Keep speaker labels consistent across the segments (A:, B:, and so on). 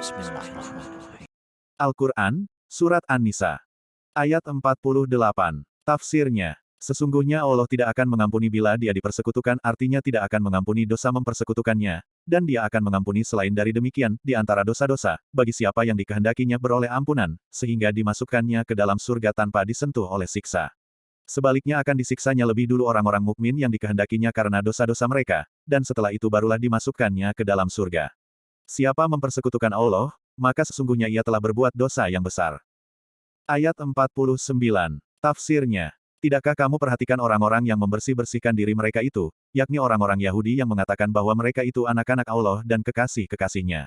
A: Bismillahirrahmanirrahim.
B: Al-Quran, Surat An-Nisa. Ayat 48. Tafsirnya, sesungguhnya Allah tidak akan mengampuni bila dia dipersekutukan, artinya tidak akan mengampuni dosa mempersekutukannya, dan dia akan mengampuni selain dari demikian, di antara dosa-dosa, bagi siapa yang dikehendakinya beroleh ampunan, sehingga dimasukkannya ke dalam surga tanpa disentuh oleh siksa. Sebaliknya akan disiksanya lebih dulu orang-orang mukmin yang dikehendakinya karena dosa-dosa mereka, dan setelah itu barulah dimasukkannya ke dalam surga. Siapa mempersekutukan Allah, maka sesungguhnya ia telah berbuat dosa yang besar. Ayat 49. Tafsirnya, tidakkah kamu perhatikan orang-orang yang membersih-bersihkan diri mereka itu, yakni orang-orang Yahudi yang mengatakan bahwa mereka itu anak-anak Allah dan kekasih-kekasihnya.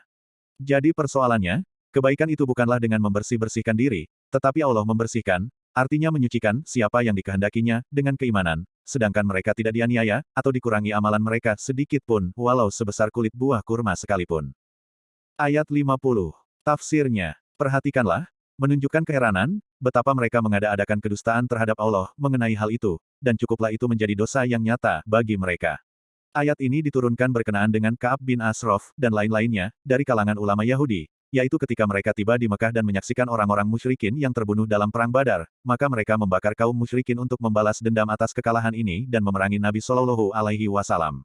B: Jadi persoalannya, kebaikan itu bukanlah dengan membersih-bersihkan diri, tetapi Allah membersihkan, artinya menyucikan siapa yang dikehendakinya dengan keimanan, sedangkan mereka tidak dianiaya, atau dikurangi amalan mereka sedikit pun, walau sebesar kulit buah kurma sekalipun. Ayat 50. Tafsirnya, perhatikanlah, menunjukkan keheranan, betapa mereka mengada-adakan kedustaan terhadap Allah mengenai hal itu, dan cukuplah itu menjadi dosa yang nyata bagi mereka. Ayat ini diturunkan berkenaan dengan Ka'ab bin Ashraf dan lain-lainnya, dari kalangan ulama Yahudi, yaitu ketika mereka tiba di Mekah dan menyaksikan orang-orang musyrikin yang terbunuh dalam Perang Badar, maka mereka membakar kaum musyrikin untuk membalas dendam atas kekalahan ini dan memerangi Nabi Shallallahu Alaihi Wasallam.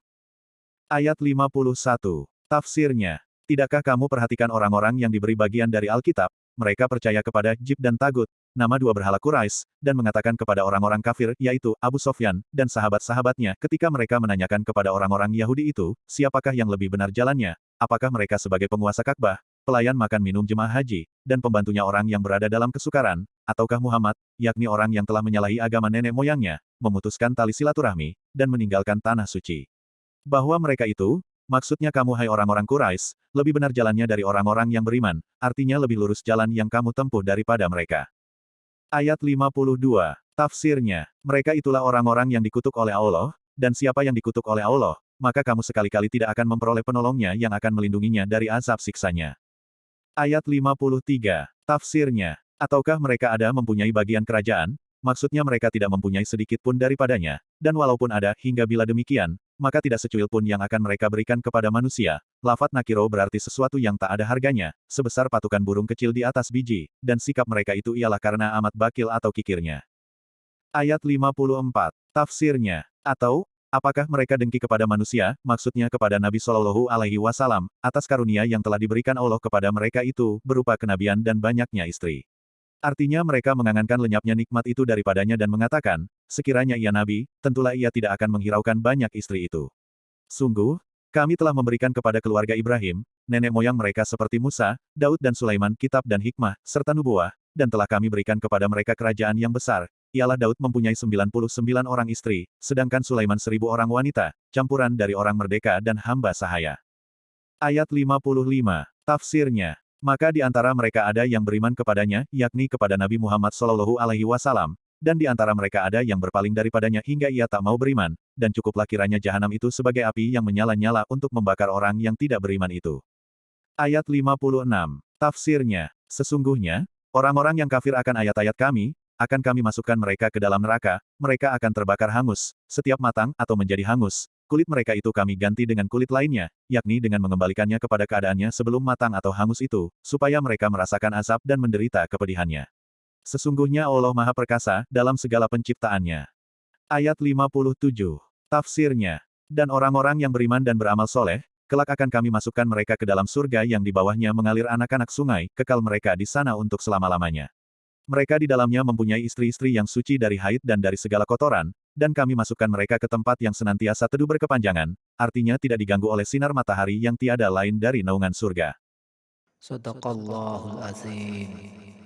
B: Ayat 51. Tafsirnya, tidakkah kamu perhatikan orang-orang yang diberi bagian dari Alkitab, mereka percaya kepada Jib dan Tagut, nama dua berhala Quraisy, dan mengatakan kepada orang-orang kafir, yaitu Abu Sofyan, dan sahabat-sahabatnya, ketika mereka menanyakan kepada orang-orang Yahudi itu, siapakah yang lebih benar jalannya, apakah mereka sebagai penguasa Ka'bah, pelayan makan minum jemaah haji, dan pembantunya orang yang berada dalam kesukaran, ataukah Muhammad, yakni orang yang telah menyalahi agama nenek moyangnya, memutuskan tali silaturahmi, dan meninggalkan tanah suci. Bahwa mereka itu, maksudnya kamu hai orang-orang Quraisy, lebih benar jalannya dari orang-orang yang beriman, artinya lebih lurus jalan yang kamu tempuh daripada mereka. Ayat 52. Tafsirnya, mereka itulah orang-orang yang dikutuk oleh Allah, dan siapa yang dikutuk oleh Allah, maka kamu sekali-kali tidak akan memperoleh penolongnya yang akan melindunginya dari azab siksanya. Ayat 53. Tafsirnya, ataukah mereka ada mempunyai bagian kerajaan, maksudnya mereka tidak mempunyai sedikit pun daripadanya, dan walaupun ada, hingga bila demikian, maka tidak secuil pun yang akan mereka berikan kepada manusia. Lafat nakiro berarti sesuatu yang tak ada harganya, sebesar patukan burung kecil di atas biji, dan sikap mereka itu ialah karena amat bakil atau kikirnya. Ayat 54. Tafsirnya, atau, apakah mereka dengki kepada manusia, maksudnya kepada Nabi Shallallahu Alaihi Wasallam, atas karunia yang telah diberikan Allah kepada mereka itu, berupa kenabian dan banyaknya istri. Artinya mereka mengangankan lenyapnya nikmat itu daripadanya dan mengatakan, sekiranya ia nabi, tentulah ia tidak akan menghiraukan banyak istri itu. Sungguh, kami telah memberikan kepada keluarga Ibrahim, nenek moyang mereka seperti Musa, Daud dan Sulaiman kitab dan hikmah, serta nubuah, dan telah kami berikan kepada mereka kerajaan yang besar, ialah Daud mempunyai 99 orang istri, sedangkan Sulaiman 1000 orang wanita, campuran dari orang merdeka dan hamba sahaya. Ayat 55. Tafsirnya, maka di antara mereka ada yang beriman kepadanya, yakni kepada Nabi Muhammad Shallallahu Alaihi Wasallam, dan di antara mereka ada yang berpaling daripadanya hingga ia tak mau beriman, dan cukuplah kiranya jahanam itu sebagai api yang menyala-nyala untuk membakar orang yang tidak beriman itu. Ayat 56. Tafsirnya, sesungguhnya, orang-orang yang kafir akan ayat-ayat kami, akan kami masukkan mereka ke dalam neraka, mereka akan terbakar hangus, setiap matang atau menjadi hangus. Kulit mereka itu kami ganti dengan kulit lainnya, yakni dengan mengembalikannya kepada keadaannya sebelum matang atau hangus itu, supaya mereka merasakan azab dan menderita kepedihannya. Sesungguhnya Allah Maha Perkasa dalam segala penciptaannya. Ayat 57. Tafsirnya, dan orang-orang yang beriman dan beramal soleh, kelak akan kami masukkan mereka ke dalam surga yang di bawahnya mengalir anak-anak sungai, kekal mereka di sana untuk selama-lamanya. Mereka di dalamnya mempunyai istri-istri yang suci dari haid dan dari segala kotoran, dan kami masukkan mereka ke tempat yang senantiasa teduh berkepanjangan, artinya tidak diganggu oleh sinar matahari yang tiada lain dari naungan surga.
A: Shadaqallahul Azim.